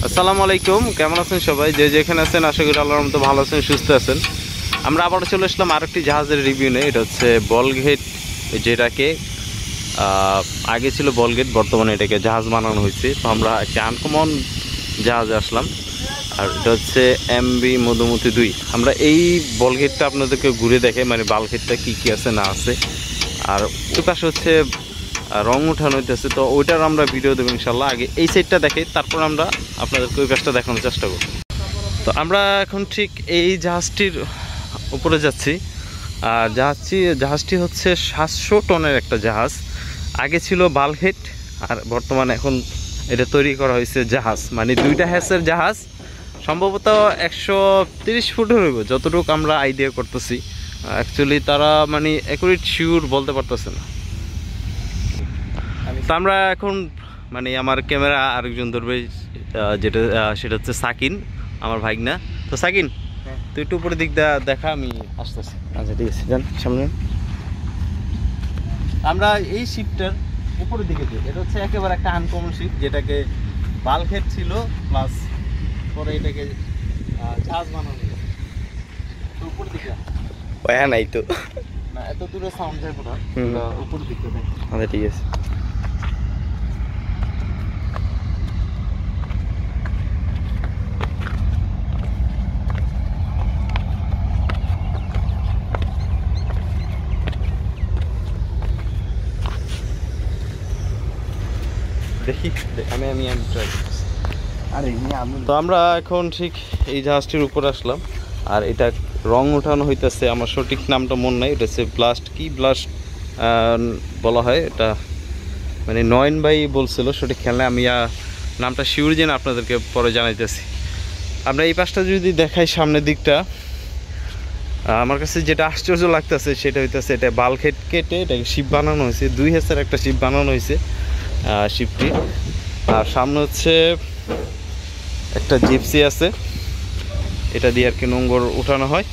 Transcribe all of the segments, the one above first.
আসসালামু আলাইকুম, কেমন আছেন সবাই? যে যেখানে আছেন আশা করি আল্লাহর মতো ভালো আছেন, সুস্থ আছেন। আমরা আবার চলে আসলাম আরেকটি জাহাজের রিভিউ নিয়ে। এটা হচ্ছে বলগেট, যেটাকে আগে ছিল বলগেট, বর্তমানে এটাকে জাহাজ বানানো হয়েছে। তো আমরা একটা আনকমন জাহাজে আসলাম, আর এটা হচ্ছে এমবি মধুমতি 2। আমরা এই বলগেটটা আপনাদেরকে ঘুরে দেখে, মানে বালগেটটা কী কী আছে না আছে। আর ওই পাশে হচ্ছে রং উঠানো হইতেছে, তো ওইটার আমরা ভিডিও দেবো ইনশাল্লাহ। আগে এই সাইডটা দেখে, তারপর আমরা আপনাদেরকে ওই পাশটা দেখানোর চেষ্টা করব। তো আমরা এখন ঠিক এই জাহাজটির উপরে যাচ্ছি। আর জাহাজটি হচ্ছে 700 টনের একটা জাহাজ। আগে ছিল বালহেড, আর বর্তমানে এখন এটা তৈরি করা হয়েছে জাহাজ, মানে দুইটা হ্যাসের জাহাজ। সম্ভবত 130 ফুটের হইব, যতটুকু আমরা আইডিয়া করতেছি। অ্যাকচুয়ালি তারা মানে অ্যাকুরেট শিওর বলতে পারতেছে না। তো আমরা এখন মানে আমার ক্যামেরা আরেকজন ধরবে, সেটা হচ্ছে সাকিন, আমার ভাইগনা। তো সাকিন, তুই একটু উপরের দিক দেখা, আমি আসতেছি। আচ্ছা ঠিক আছে, যান সামনে। আমরা এই শিপটার উপরের দিকে দিই। এটা হচ্ছে একেবারে একটা আনকমন শিপ, যেটাকে বালহেড ছিল, প্লাস পরে এটাকে জাহাজ বানানো। উপরের দিকে নাই তো না, এত দূরে সাউন্ড যায় পুরো। উপরের দিকে দেখ। আচ্ছা ঠিক আছে। দেখি আমি ট্রাই করতেছি। তো আমরা এখন ঠিক এই জাহাজটির উপর আসলাম, আর এটা রং উঠানো হইতেছে। আমার সঠিক নামটা মনে নাই, এটা হচ্ছে ব্লাস্ট বলা হয়। এটা মানে নয়ন ভাই বলছিল, সঠিক খেয়াল নেই। আমি নামটা শিওর জেনে আপনাদেরকে পরে জানাইতেছি। আমরা এই পাশটা যদি দেখাই, সামনের দিকটা আমার কাছে যেটা আশ্চর্য লাগতেছে সেটা হইতেছে, এটা বালহেড কেটে এটাকে শিপ বানানো হয়েছে। 2 হেসের একটা শিপ বানানো হয়েছে শিপটি। আর সামনে হচ্ছে একটা জিপসি আছে, এটা দিয়ে আর কি নোংর উঠানো হয়।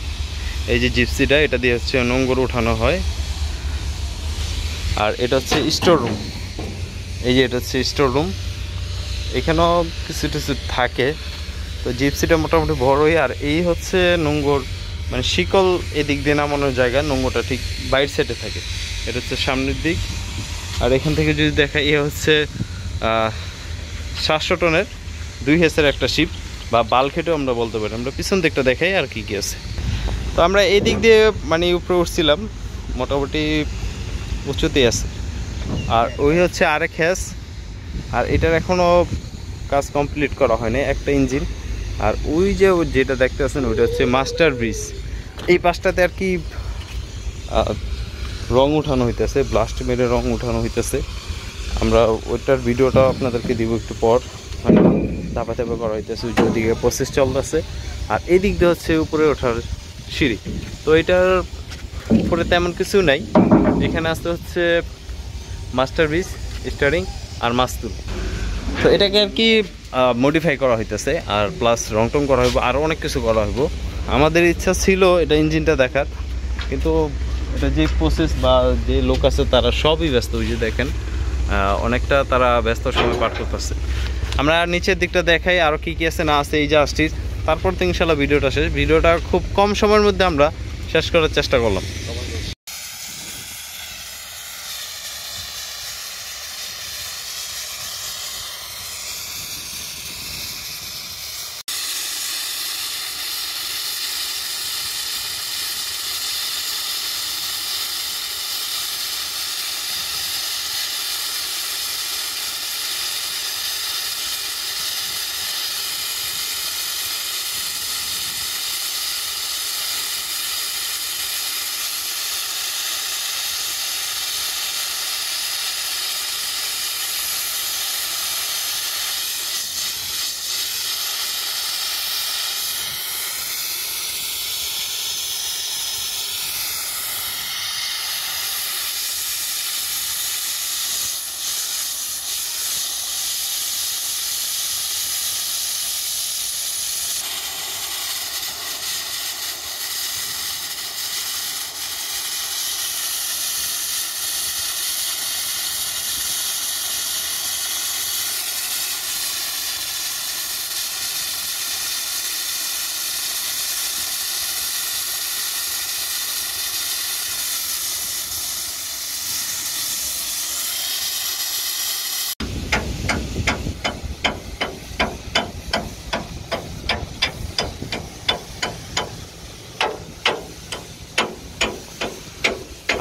এই যে জিপসিটা, এটা দিয়ে হচ্ছে নোংর উঠানো হয়। আর এটা হচ্ছে স্টোর রুম। এই যে এটা হচ্ছে স্টোর রুম, এখানেও কিছু কিছু থাকে। তো জিপসিটা মোটামুটি বড়ই। আর এই হচ্ছে নোংর, মানে শিকল এদিক দিয়ে নামানোর জায়গা, নোংরটা ঠিক বাইর সাইডে থাকে। এটা হচ্ছে সামনের দিক। আর এখান থেকে যদি দেখা, এ হচ্ছে 700 টনের 2 হেসের একটা শিপ, বা বালহেডও আমরা বলতে পারি। আমরা পিছন দিকটা দেখাই আর কি কি আছে। তো আমরা এই দিক দিয়ে মানে উপরে উঠছিলাম, মোটামুটি উঁচুতেই আছে। আর ওই হচ্ছে আরেক হ্যাস, আর এটার এখনও কাজ কমপ্লিট করা হয়নি, একটা ইঞ্জিন। আর ওই যে যেটা দেখতে পাচ্ছেন, ওইটা হচ্ছে মাস্টার ব্রিজ। এই পাশটাতে আর কি রং উঠানো হইতেছে, ব্লাস্ট মেরে রং উঠানো হইতেছে। আমরা ওইটার ভিডিওটা আপনাদেরকে দিব একটু পর। মানে ধাপা ধাপা করা হইতেছে, ওইদিকে প্রসেস চলতেছে। আর এই দিক দিয়ে হচ্ছে উপরে ওঠার সিঁড়ি। তো এটার উপরে তেমন কিছু নাই, এখানে আসতে হচ্ছে মাস্টার ব্রিজ, স্টারিং আর মাস্তুল। তো এটাকে আর কি মডিফাই করা হইতেছে, আর প্লাস রং টং করা হইব, আরও অনেক কিছু করা হইব। আমাদের ইচ্ছা ছিল এটা ইঞ্জিনটা দেখার, কিন্তু এটা যে প্রসেস বা যে লোক আছে তারা সবই ব্যস্ত। ওই যে দেখেন, অনেকটা তারা ব্যস্ত সময় পার করতেছে। আমরা নিচের দিকটা দেখাই আরও কী কী আছে না আছে এই জাহাজটির। তারপর তো ইনশাল্লাহ ভিডিওটা শেষ। ভিডিওটা খুব কম সময়ের মধ্যে আমরা শেষ করার চেষ্টা করলাম।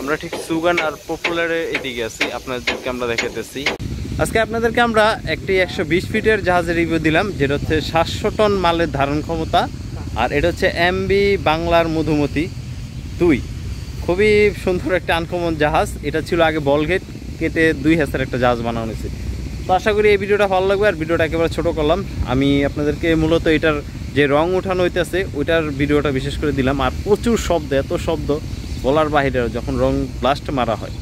আমরা ঠিক সুগান আর পপুলারের এদিকে আছি, আপনাদেরকে আমরা দেখাতেছি। আজকে আপনাদেরকে আমরা একটি 120 ফিটের জাহাজের রিভিউ দিলাম, যেটা হচ্ছে 700 টন মালের ধারণ ক্ষমতা। আর এটা হচ্ছে এমবি বাংলার মধুমতি 2। খুবই সুন্দর একটা আনকমন জাহাজ। এটা ছিল আগে বলগেট কেটে 2000 একটা জাহাজ বানানো হয়েছে। তো আশা করি এই ভিডিওটা ভালো লাগবে। আর ভিডিওটা একেবারে ছোটো করলাম, আমি আপনাদেরকে মূলত এটার যে রং উঠানো হইতেছে ওইটার ভিডিওটা বিশেষ করে দিলাম। আর প্রচুর শব্দ, এত শব্দ বলার বাহিরে যখন রং ব্লাস্ট মারা হয়।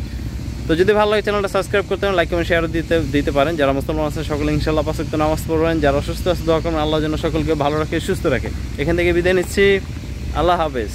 তো যদি ভালো লাগে চ্যানেলটা সাবস্ক্রাইব করতে পারেন, লাইক এবং শেয়ার দিতে পারেন। যারা মুসলমান আছেন সকলে ইনশাআল্লাহ 5 ওয়াক্ত নামাজ পড়বেন। যারা অসুস্থ আছে দোয়া করবেন আল্লাহ যেন সকলকে ভালো রাখে, সুস্থ রাখে। এখান থেকে বিদায় নিচ্ছি, আল্লাহ হাফেজ।